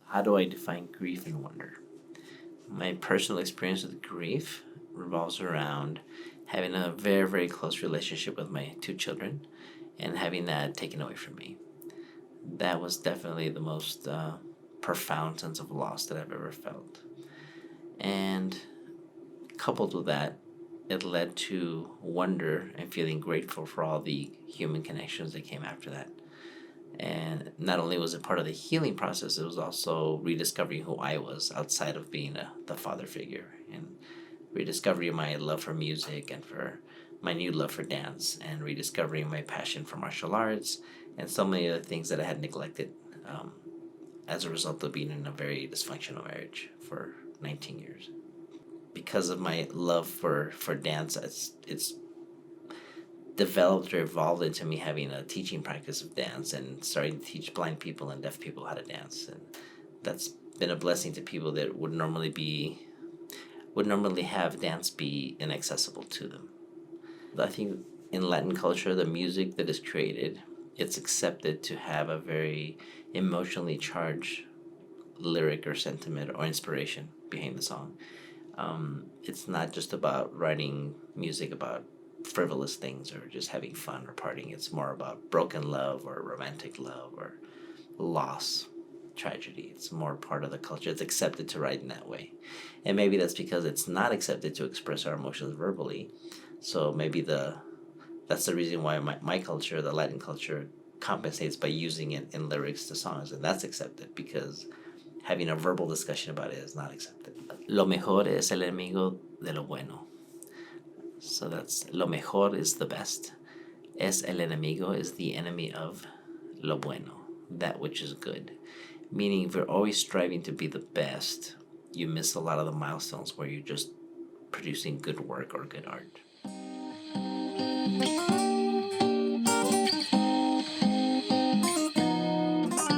How do I define grief and wonder? My personal experience with grief revolves around having a very, very close relationship with my two children and having that taken away from me. That was definitely the most profound sense of loss that I've ever felt. And coupled with that, it led to wonder and feeling grateful for all the human connections that came after that. And not only was it part of the healing process, it was also rediscovering who I was outside of being the father figure, and rediscovering my love for music and for my new love for dance, and rediscovering my passion for martial arts and so many other things that I had neglected as a result of being in a very dysfunctional marriage for 19 years. Because of my love for dance, it's developed or evolved into me having a teaching practice of dance and starting to teach blind people and deaf people how to dance. And that's been a blessing to people that would normally have dance be inaccessible to them. I think in Latin culture, the music that is created, it's accepted to have a very emotionally charged lyric or sentiment or inspiration behind the song. It's not just about writing music about frivolous things or just having fun or partying. It's more about broken love or romantic love or loss, tragedy. It's more part of the culture. It's accepted to write in that way. And maybe that's because it's not accepted to express our emotions verbally. So maybe that's the reason why my culture, the Latin culture, compensates by using it in lyrics to songs. And that's accepted because having a verbal discussion about it is not accepted. Lo mejor es el enemigo de lo bueno. So that's lo mejor is the best. Es el enemigo is the enemy of lo bueno, that which is good. Meaning if you're always striving to be the best, you miss a lot of the milestones where you're just producing good work or good art.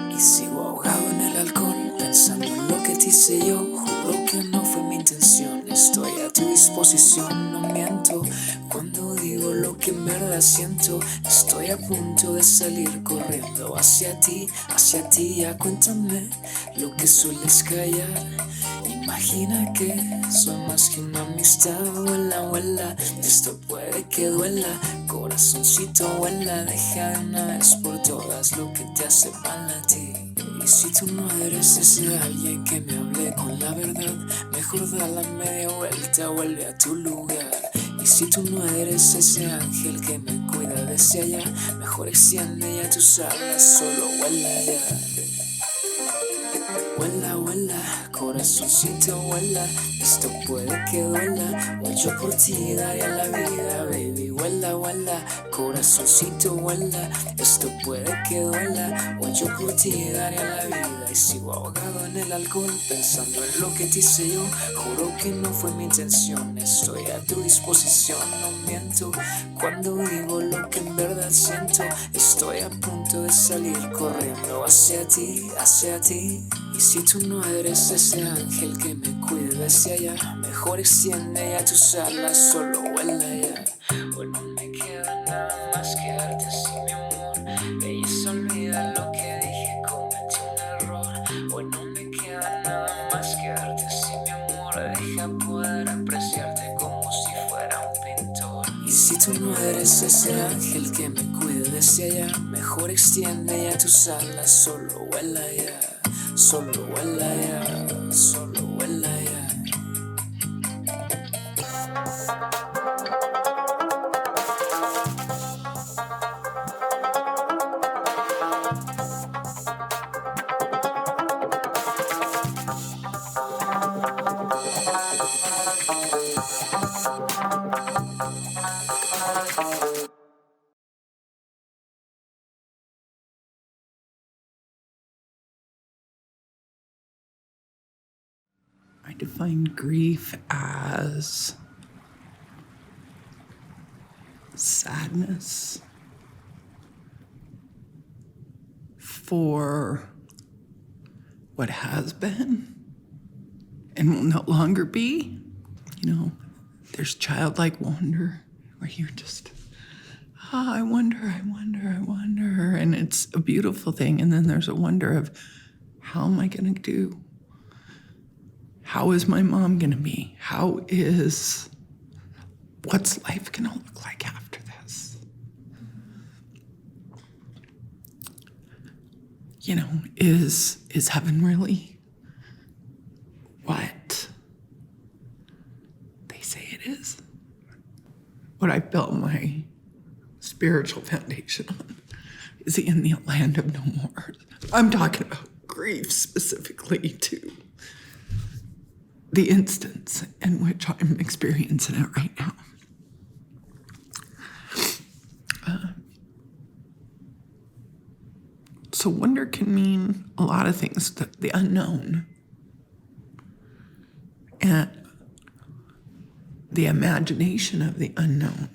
Y sigo ahogado en el alcohol, pensando en lo que te hice yo. Juro que no fue mi intención, estoy a tu disposición, no miento. Cuando digo lo que en verdad siento, estoy a punto de salir corriendo hacia ti, ya cuéntame lo que sueles callar. Imagina que soy más que una amistad, vuela, esto puede que duela, corazoncito vuela, deja de una vez por todas lo que te hace mal a ti. Y si tú no eres ese alguien que me hable con la verdad, mejor da la media vuelta, vuelve a tu lugar. Y si tú no eres ese ángel que me cuida desde allá, mejor extiende ya tus alas, solo vuela ya. Vuela, corazoncito vuela, esto puede que duela, voy yo por ti daría la vida, baby. Vuela, corazoncito vuela, esto puede que duela, voy yo por ti daría la vida. Y sigo ahogado en el alcohol, pensando en lo que te hice yo. Juro que no fue mi intención, estoy a tu disposición, no miento. Cuando digo lo que en verdad siento, estoy a punto de salir corriendo hacia ti. Y si tú no eres ese ángel que me cuide desde allá, mejor extiende ya tus alas, solo vuela ya. Hoy no me queda nada más que darte así, mi amor. Belleza, olvida lo que dije, cometí un error. Hoy no me queda nada más que darte así, mi amor. Deja poder apreciarte como si fuera un pintor. Y si tú no eres ese ángel que me cuide desde allá, mejor extiende ya tus alas, solo vuela ya. Solo vuela ya, solo vuela ya. I define grief as sadness for what has been and will no longer be. You know, there's childlike wonder where you're just, I wonder, and it's a beautiful thing. And then there's a wonder of How am I going to do? How is my mom going to be? What's life going to look like after this? You know, is heaven really what they say it is? What I built my spiritual foundation on is in the land of no more. I'm talking about grief specifically to the instance in which I'm experiencing it right now. So wonder can mean a lot of things, the unknown and the imagination of the unknown.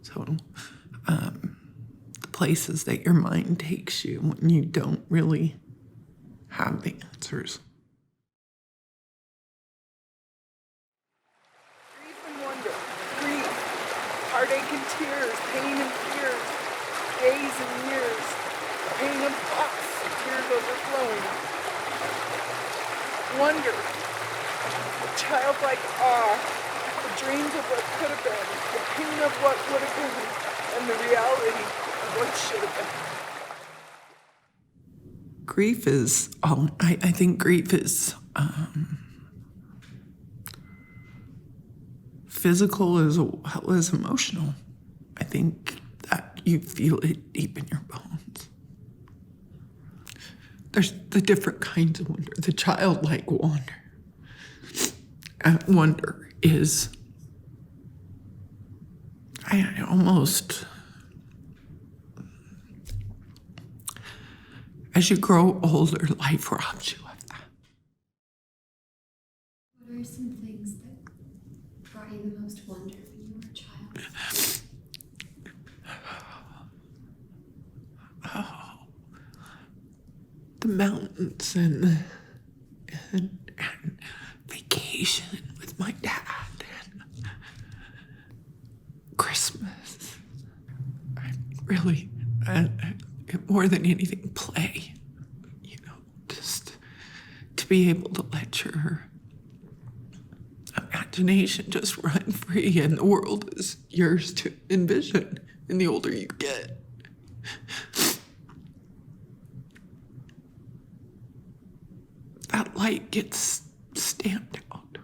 So the places that your mind takes you when you don't really have the answers. Grief and wonder, grief, heartache and tears, pain and fears, days and years, pain and thoughts, tears overflowing. Wonder, the childlike awe, the dreams of what could have been, the pain of what would have been, and the reality of what should have been. Grief is, I think grief is physical as well as emotional. I think that you feel it deep in your bones. There's the different kinds of wonder. The childlike wonder. Wonder is, I almost, as you grow older, life robs you of that. What are some things that brought you the most wonder when you were a child? Oh, the mountains and vacation with my dad and Christmas. I really, more than anything, play. You know, just to be able to let your imagination just run free and the world is yours to envision. And the older you get, that light gets stamped out.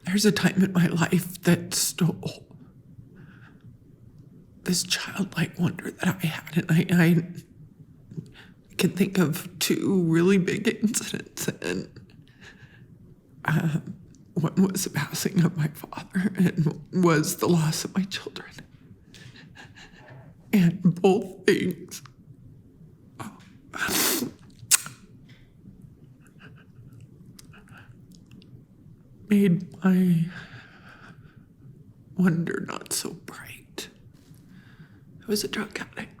There's a time in my life that stole this childlike wonder that I had, and I can think of two really big incidents, and one was the passing of my father, and was the loss of my children. And both things made my wonder not so bright. I was a drug addict,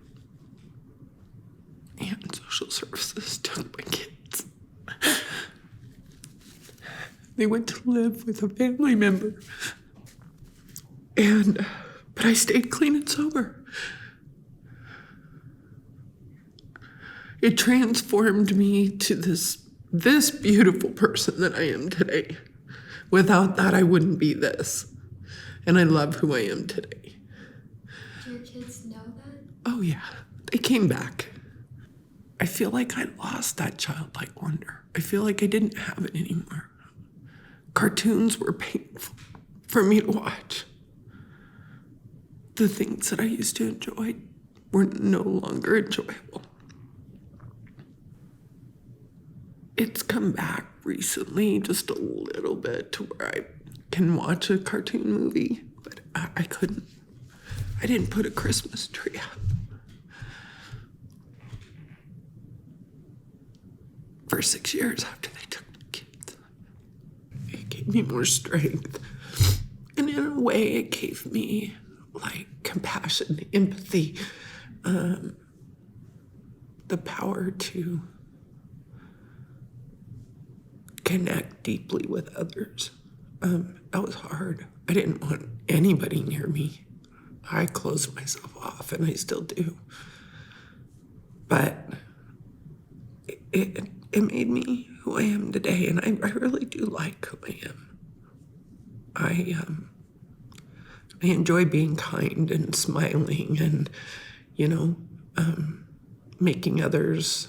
and social services took my kids. They went to live with a family member, but I stayed clean and sober. It transformed me to this beautiful person that I am today. Without that, I wouldn't be this. And I love who I am today. Do your kids know that? Oh, yeah. They came back. I feel like I lost that childlike wonder. I feel like I didn't have it anymore. Cartoons were painful for me to watch. The things that I used to enjoy were no longer enjoyable. It's come back recently just a little bit to where I can watch a cartoon movie, but I couldn't. I didn't put a Christmas tree up for 6 years after they took my kids. It gave me more strength. And in a way, it gave me like compassion, empathy, the power to connect deeply with others. That was hard. I didn't want anybody near me. I closed myself off, and I still do. But it made me who I am today, and I really do like who I am. I enjoy being kind and smiling and, making others'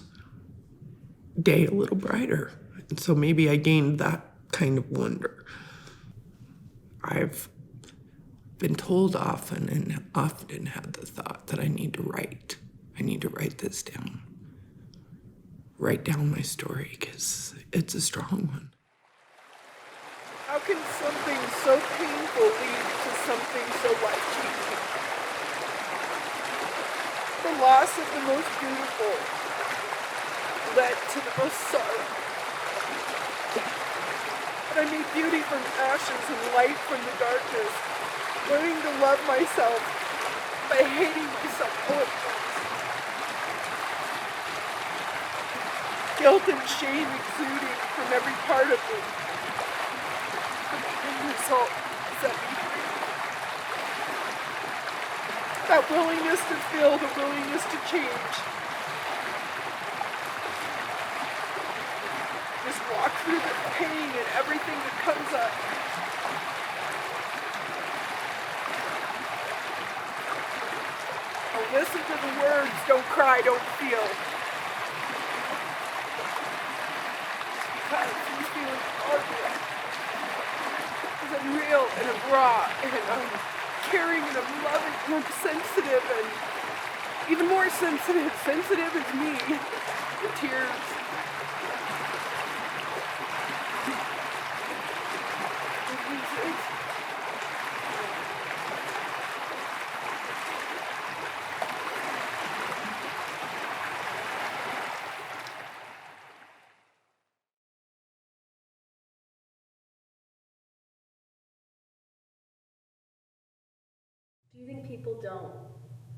day a little brighter. And so maybe I gained that kind of wonder. I've been told often and often had the thought that I need to write. I need to write this down. Write down my story because it's a strong one. How can something so painful lead to something so life-changing? The loss of the most beautiful led to the most sorrow. But I made beauty from ashes and light from the darkness, learning to love myself by hating myself all at once. Guilt and shame exuding from every part of me. But the end result set me free. That willingness to feel, the willingness to change. Just walk through the pain and everything that comes up. Oh, listen to the words, don't cry, don't feel. Because these feelings are real. Because I'm real and I'm raw and I'm caring and I'm loving and I'm sensitive and even more sensitive. Sensitive is me. The tears. The bruises.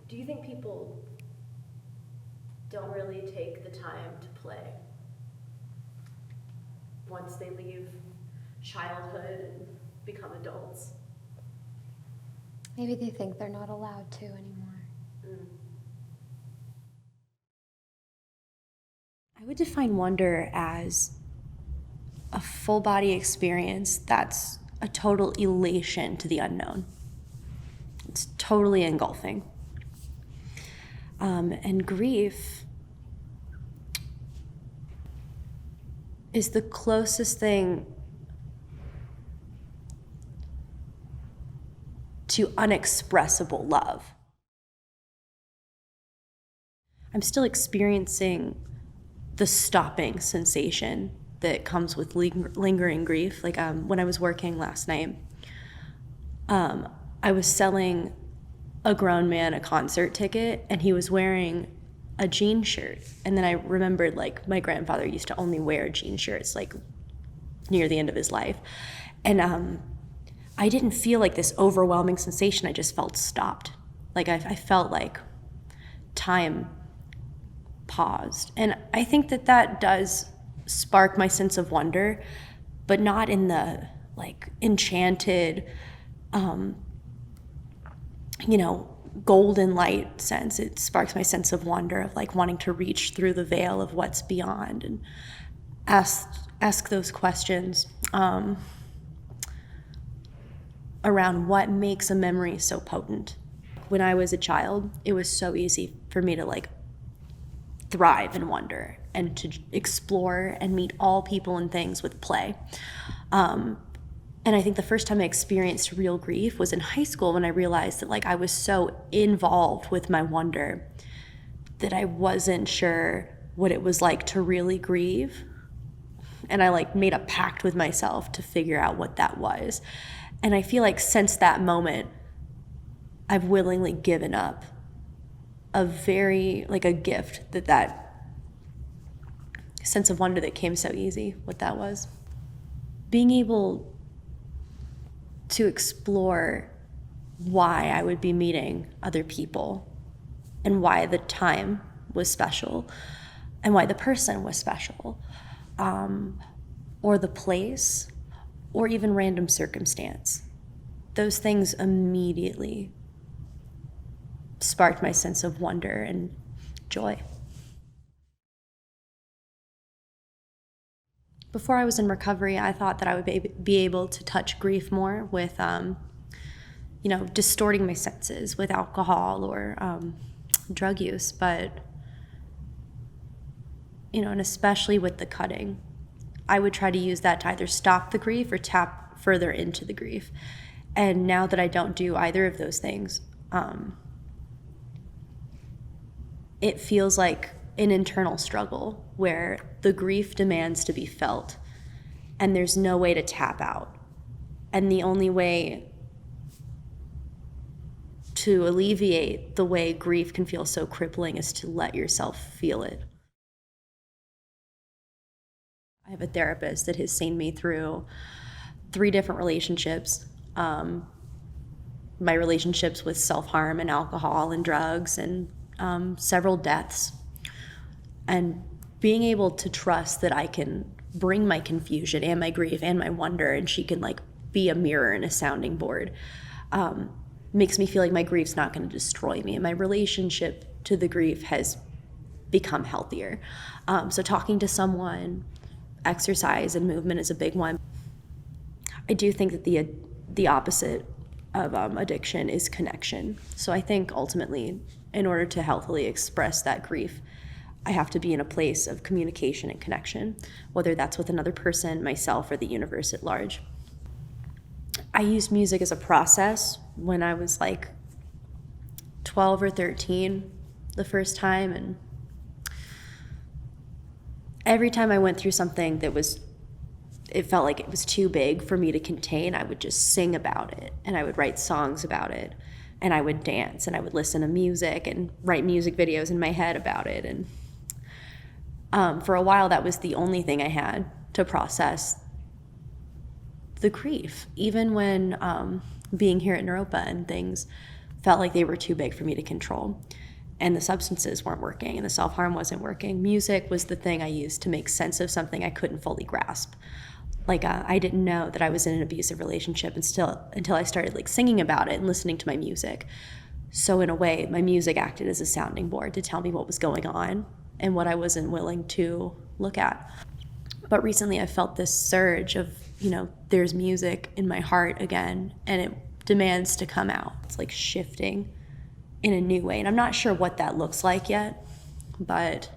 Do you think people don't really take the time to play once they leave childhood and become adults? Maybe they think they're not allowed to anymore. I would define wonder as a full body experience that's a total elation to the unknown. It's totally engulfing. And grief is the closest thing to unexpressible love. I'm still experiencing the stopping sensation that comes with lingering grief. Like when I was working last night, I was selling a grown man a concert ticket, and he was wearing a jean shirt. And then I remembered, like, my grandfather used to only wear jean shirts, like, near the end of his life. And I didn't feel like this overwhelming sensation. I just felt stopped. Like, I felt like time paused. And I think that does spark my sense of wonder, but not in the, like, enchanted, golden light sense. It sparks my sense of wonder, of like wanting to reach through the veil of what's beyond and ask those questions around what makes a memory so potent. When I was a child, it was so easy for me to like thrive in wonder and to explore and meet all people and things with play. And I think the first time I experienced real grief was in high school, when I realized that like I was so involved with my wonder that I wasn't sure what it was like to really grieve. And I like made a pact with myself to figure out what that was. And I feel like since that moment, I've willingly given up a gift that sense of wonder that came so easy, what that was. Being able to explore why I would be meeting other people and why the time was special and why the person was special, or the place, or even random circumstance. Those things immediately sparked my sense of wonder and joy. Before I was in recovery, I thought that I would be able to touch grief more with, distorting my senses with alcohol or drug use. But, and especially with the cutting, I would try to use that to either stop the grief or tap further into the grief. And now that I don't do either of those things, it feels like an internal struggle where the grief demands to be felt and there's no way to tap out. And the only way to alleviate the way grief can feel so crippling is to let yourself feel it. I have a therapist that has seen me through 3 different relationships. My relationships with self-harm and alcohol and drugs and several deaths. And being able to trust that I can bring my confusion and my grief and my wonder, and she can be a mirror and a sounding board, makes me feel like my grief's not going to destroy me. And my relationship to the grief has become healthier. So talking to someone, exercise and movement is a big one. I do think that the opposite of addiction is connection. So I think ultimately, in order to healthily express that grief, I have to be in a place of communication and connection, whether that's with another person, myself, or the universe at large. I used music as a process when I was 12 or 13 the first time, and every time I went through something it felt like it was too big for me to contain, I would just sing about it, and I would write songs about it, and I would dance, and I would listen to music and write music videos in my head about it. And for a while, that was the only thing I had to process the grief, even when being here at Naropa and things felt like they were too big for me to control. And the substances weren't working and the self-harm wasn't working. Music was the thing I used to make sense of something I couldn't fully grasp. I didn't know that I was in an abusive relationship until I started singing about it and listening to my music. So in a way, my music acted as a sounding board to tell me what was going on and what I wasn't willing to look at. But recently I felt this surge of, there's music in my heart again, and it demands to come out. It's shifting in a new way. And I'm not sure what that looks like yet, but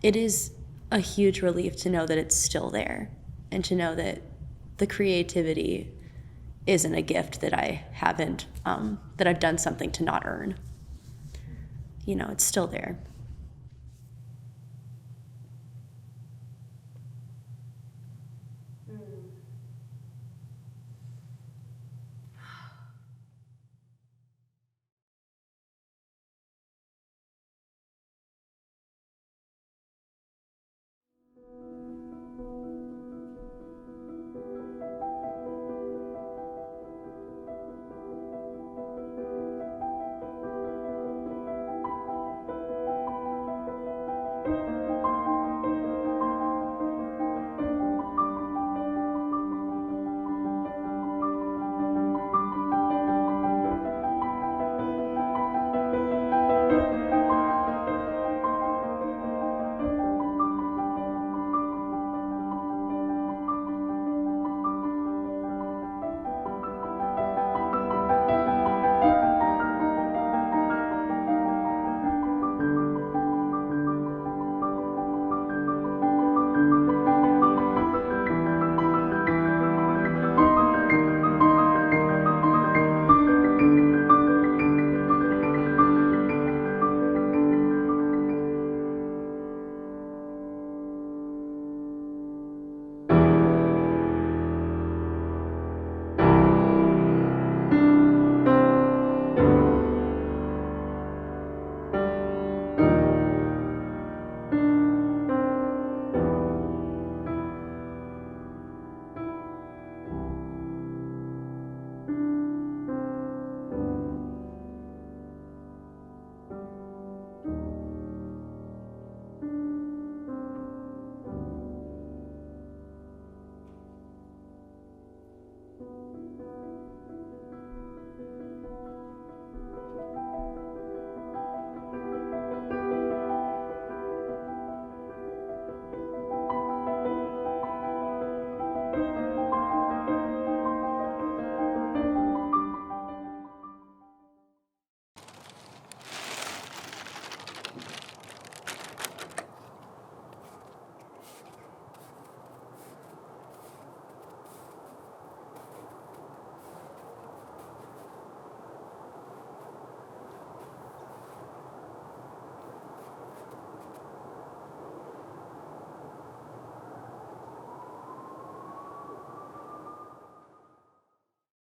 it is a huge relief to know that it's still there and to know that the creativity isn't a gift that I haven't, that I've done something to not earn. It's still there.